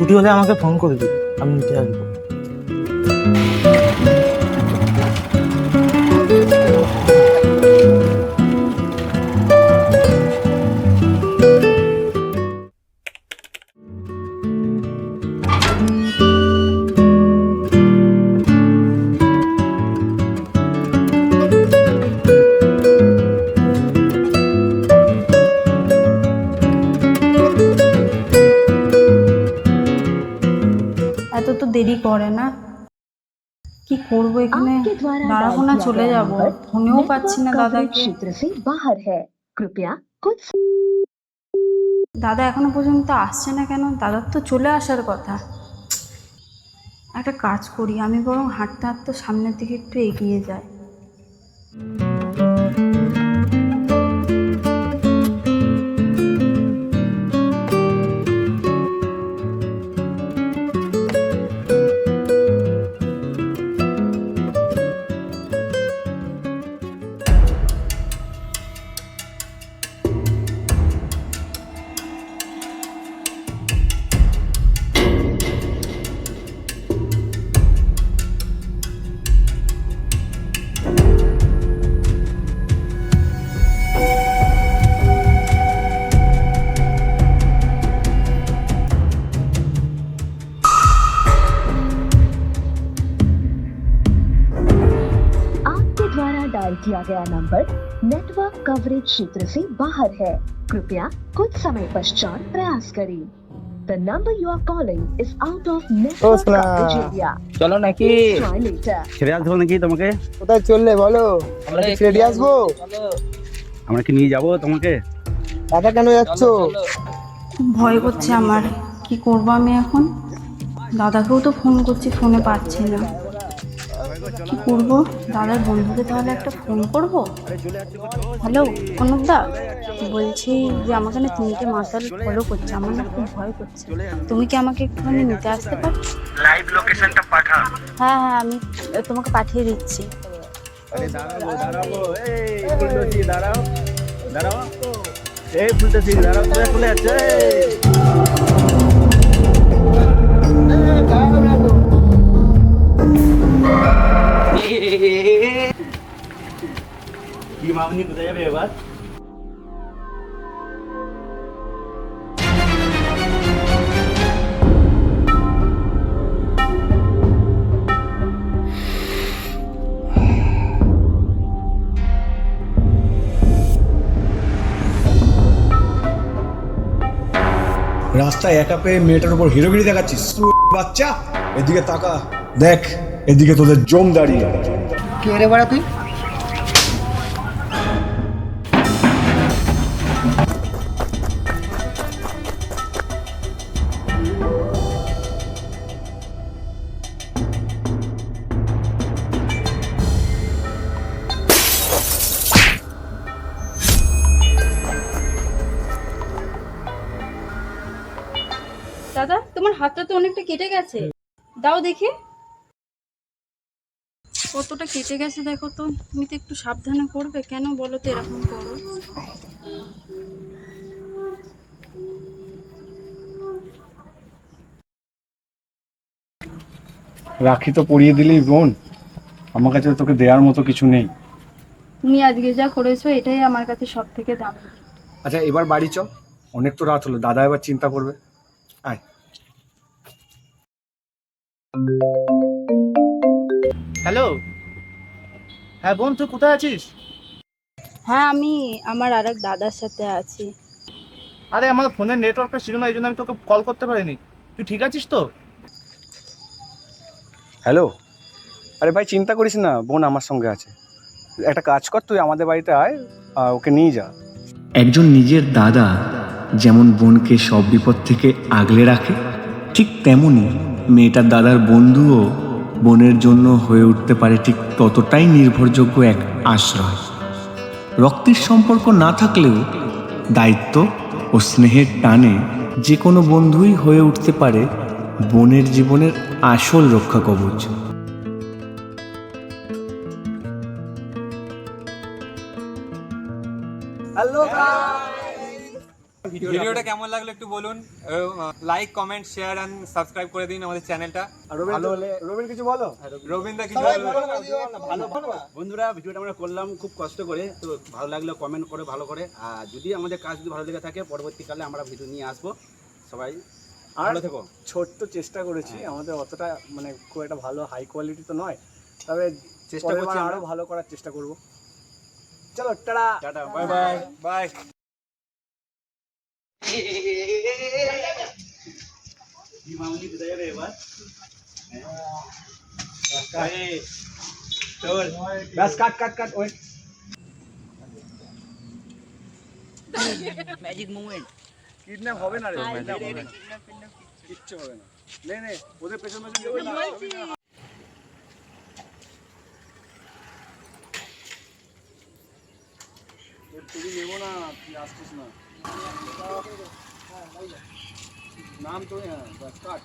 ছুটি হলে আমাকে ফোন করে দিবি, আমি নিতে আসবো। এত তো দেরি করে না, কি করবো এখানে? দাঁড়াবো না চলে যাবো? ফোনেও পাচ্ছি না দাদাকে। দাদা এখনো পর্যন্ত আসছে না কেন? দাদার তো চলে আসার কথা। একটা কাজ করি, আমি বরং হাঁটতে হাঁটতে সামনের দিকে একটু এগিয়ে যাই। डायल किया गया नंबर नेटवर्क कवरेज क्षेत्र से बाहर है। कृपया कुछ समय पश्चात प्रयास करें। The number you are calling is out of network coverage area. চলো নাকি Please try later. ছেড়ে আসবো নাকি তোমাকে? কোথায় চললে বলো, আমরা কি ছেড়ে দিয়ে আসবো? আমরা কি নিয়ে যাবো তোমাকে? একা কেন যাচ্ছ? খুব ভয় করছে আমার, কি করবো আমি এখন? দাদাকেও তো ফোন করছি, ফোনে পাচ্ছি না। কি করবো? দাদার বন্ধুকে তাহলে একটা ফোন করব। হ্যালো অনুপদা, বলছি যে আমাকে না তিনটে মাতাল ফলো করছে, আমার না খুব ভয় করছে। তুমি কি আমাকে একটুখানি নিতে আসতে পারো? লাইভ লোকেশনটা পাঠা। হ্যাঁ হ্যাঁ, আমি তোমাকে পাঠিয়ে দিচ্ছি। আরে দাঁড়াবো দাঁড়াবো, এই ফুলটসি দাঁড়াও দাঁড়াও, এই ফুলটসি দাঁড়াও, চলে যাচ্ছে। কি মামনি কোথায় যাবে এবার? রাস্তায় একা পেয়ে মেয়েটার উপর হিরোগিরি দেখাচ্ছিস বাচ্চা। এদিকে তাকা, দেখ এদিকে তোদের জম দাঁড়িয়ে। কে রে বাড়া তুই? দাদা তোমার হাতটা তো অনেকটা কেটে গেছে, দাও দেখি। কতটা কেটে গেছে দেখো তো, তুমি তো একটু সাবধানে করবে, কেন বলো তো এরকম করো? রাখি তো পরিয়ে দিলি বোন, আমার কাছে তোকে দেওয়ার মতো কিছু নেই। তুমি আজকে যা করেছো এটাই আমার কাছে সব থেকে দামি। আচ্ছা এবার বাড়ি চ, অনেক তো রাত হলো, দাদা এবার চিন্তা করবে। আয়। হ্যালো, হ্যাঁ বোন তুই কোথায় আছিস? হ্যাঁ আমি আমার আরেক দাদার সাথে আছি। আরে আমার ফোনের নেটওয়ার্কটা ছিল না, এই জন্য আমি তোকে কল করতে পারিনি। তুই ঠিক আছিস তো? হ্যালো, আরে ভাই চিন্তা করিস না, বোন আমার সঙ্গে আছে। একটা কাজ কর, তুই আমাদের বাড়িতে আয়, ওকে নিয়ে যা। একজন নিজের দাদা যেমন বোনকে সব বিপদ থেকে আগলে রাখে, ঠিক তেমনি মেয়েটার দাদার বন্ধুও বোনের জন্য হয়ে উঠতে পারে ঠিক ততটাই নির্ভরযোগ্য এক আশ্রয়। রক্তের সম্পর্ক না থাকলেও দায়িত্ব ও স্নেহের টানে যে কোনো বন্ধুই হয়ে উঠতে পারে বোনের জীবনের আসল রক্ষা কবচ। হ্যালো গাইস, ভিডিওটা কেমন লাগলো একটু বলুন, like comment share and subscribe করে দিন আমাদের চ্যানেলটা। ভালো হলে রবিন কিছু বলো। রবীন্দ্র কিছু বলবেন? বন্ধুরা ভিডিওটা আমরা করলাম খুব কষ্ট করে, তো ভালো লাগলে কমেন্ট করে ভালো করে, আর যদি আমাদের কাজ যদি ভালো লেগে থাকে পরবর্তীকালে আমরা ভিডিও নিয়ে আসবো। সবাই ভালো থেকো। ছোট্ট চেষ্টা করেছি, আমাদের অতটা মানে খুব একটা ভালো হাই কোয়ালিটি তো নয়, তবে চেষ্টা করছি আরো ভালো করার চেষ্টা করব। চলো tata tata, bye bye bye. কি মামুনি কোথায় যাবে এবার? চল ব্যাস কাট কাট কাট ওয়েট। কিডন্যাপ হবে না রে, কিচ্ছু হবে না। নে নে ওদের পেছন পেছন যাবে না। তুই নেবো না, তুই আসছিস না। নাম তো হ্যাঁ, ব্যাস কাট।